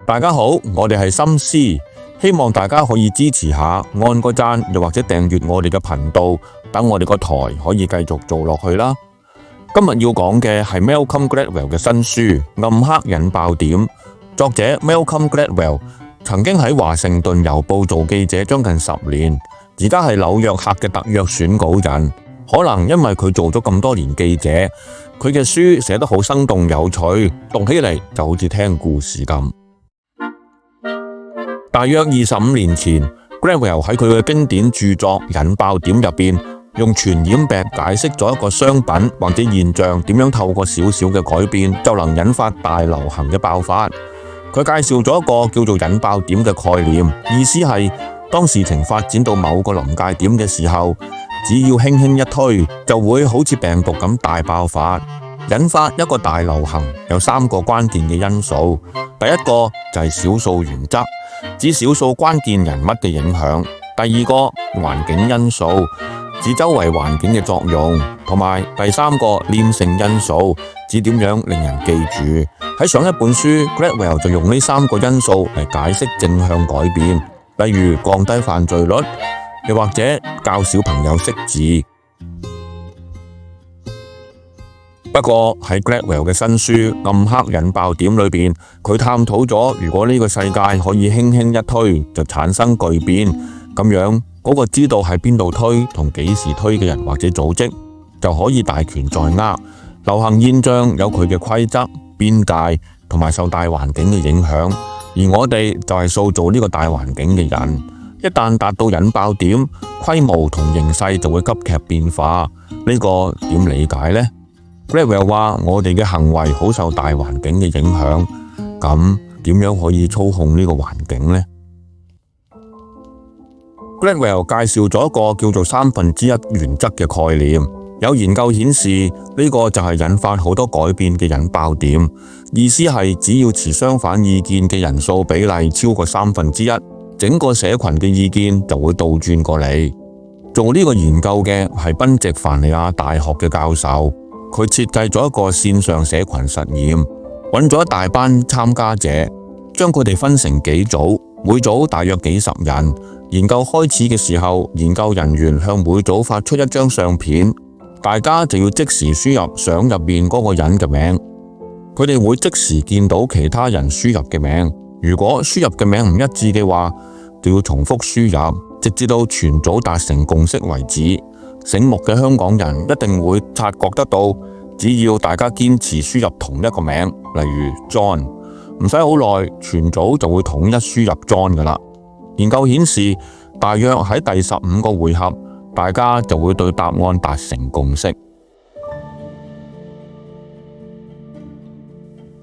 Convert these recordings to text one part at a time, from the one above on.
大家好，我哋係心思，希望大家可以支持下，按個讚，又或者訂閱我哋嘅頻道，等我哋個台可以繼續做落去啦。今日要講嘅係 Malcolm Gladwell 嘅新書《暗黑引爆點》，作者 Malcolm Gladwell 曾經喺華盛頓郵報做記者將近10年，而家係紐約客嘅特約選稿人。可能因為佢做咗咁多年記者，佢嘅書寫得好生動有趣，讀起嚟就好似聽故事咁。大約25年前 Gladwell 喺佢嘅經典著作《引爆點》入邊，用傳染病解釋咗一個商品或者現象點樣透過少少嘅改變就能引發大流行嘅爆發。佢介紹咗一個叫做引爆點嘅概念，意思係當事情發展到某個臨界點嘅時候，只要輕輕一推，就會好似病毒咁大爆發。引發一個大流行有3個關鍵嘅因素，第一個就係少數原則，指少數關鍵人物嘅影響；第二個環境因素，指周圍環境嘅作用；同埋第3個黏性因素，指點樣令人記住。喺上一本書 Gladwell 就用呢3個因素嚟解釋正向改變，例如降低犯罪率，又或者教小朋友識字。不過喺 Gladwell 嘅新書《暗黑引爆點》裏邊，佢探討咗如果呢個世界可以輕輕一推就產生巨變，咁樣嗰個知道喺邊度推同幾時推嘅人或者組織就可以大權在握。流行現象有佢嘅規則、邊界同埋受大環境嘅影響，而我哋就係塑造呢個大環境嘅人。一旦達到引爆點，規模同形勢就會急劇變化。呢個點理解呢？Gladwell 話我哋嘅行為好受大環境嘅影響，咁點樣可以操控呢個環境呢？ Gladwell 介紹咗一個叫做1/3原則嘅概念，有研究顯示呢個就係引發好多改變嘅引爆點，意思係只要持相反意見嘅人數比例超過1/3，整個社群嘅意見就會倒轉過嚟。做呢個研究嘅係賓夕凡尼亞大學嘅教授。佢設計咗一個線上社群實驗，揾咗一大班參加者，將佢哋分成幾組，每組大約幾十人。研究開始嘅時候，研究人員向每組發出一張相片，大家就要即時輸入相入面嗰個人嘅名。佢哋會即時見到其他人輸入嘅名，如果輸入嘅名唔一致嘅話，就要重複輸入，直至到全組達成共識為止。醒目嘅香港人一定會察覺得到，只要大家堅持輸入同一個名，例如 John， 唔使好耐，全組就會統一輸入 John 噶啦。研究顯示，大約喺第15個回合，大家就會對答案達成共識。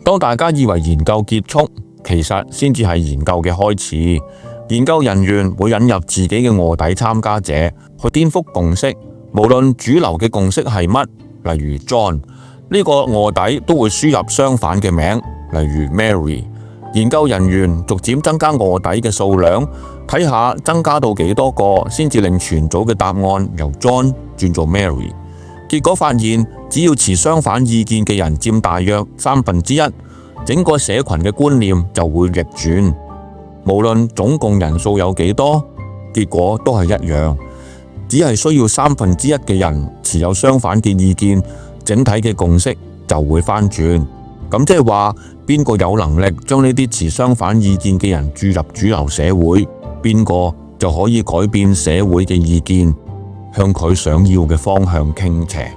當大家以為研究結束，其實先至係研究嘅開始。研究人員會引入自己嘅臥底參加者，去顛覆共識。無論主流嘅共識係乜，例如 John， 呢個臥底都會輸入相反嘅名，例如 Mary。研究人員逐漸增加臥底嘅數量，睇下增加到幾多個先至令全組嘅答案由 John 轉做 Mary。結果發現，只要持相反意見嘅人佔大約1/3，整個社群嘅觀念就會逆轉。無論總共人數有幾多，結果都係一樣。只係需要1/3嘅人持有相反嘅意見，整體嘅共識就會翻轉。咁即係話，邊個有能力將呢啲持相反意見嘅人注入主流社會，邊個就可以改變社會嘅意見，向佢想要嘅方向傾斜。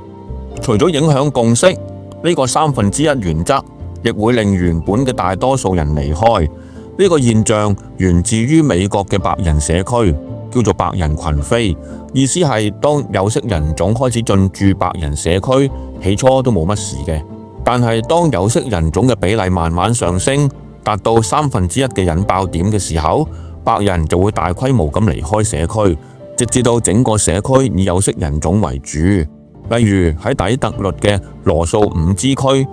除咗影響共識，呢個1/3原則亦會令原本嘅大多數人離開。呢個現象源自於美國嘅白人社區，叫做白人群飛。意思係當有色人種開始進駐白人社區，起初都冇乜事嘅。但係當有色人種嘅比例慢慢上升，達到1/3嘅引爆點嘅時候，白人就會大規模咁離開社區，直至到整個社區以有色人種為主。例如喺底特律嘅羅素5支區，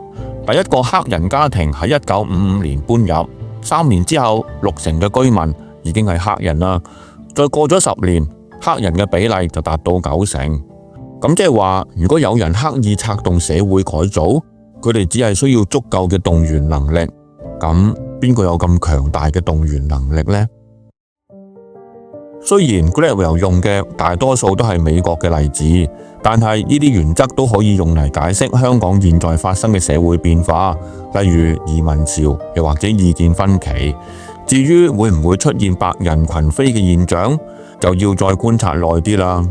第一個黑人家庭喺1955年搬入，3年之後60%嘅居民已經係黑人啦。再過咗10年，黑人嘅比例就達到90%。咁即係話，如果有人刻意策動社會改造，佢哋只係需要足夠嘅動員能力，咁邊個有咁強大嘅動員能力呢？雖然 Gladwell 用嘅大多數都係美國嘅例子，但係呢啲原則都可以用嚟解釋香港現在發生嘅社會變化，例如移民潮，又或者意見分歧。至於會唔會出現白人群飛嘅現象，就要再觀察耐啲啦。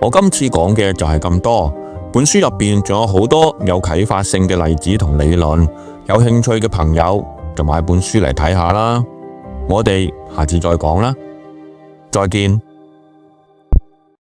我今次講嘅就係咁多，本書入邊仲有好多有啟發性嘅例子同理論，有興趣嘅朋友就買本書嚟睇下啦。我哋下次再講啦。再見。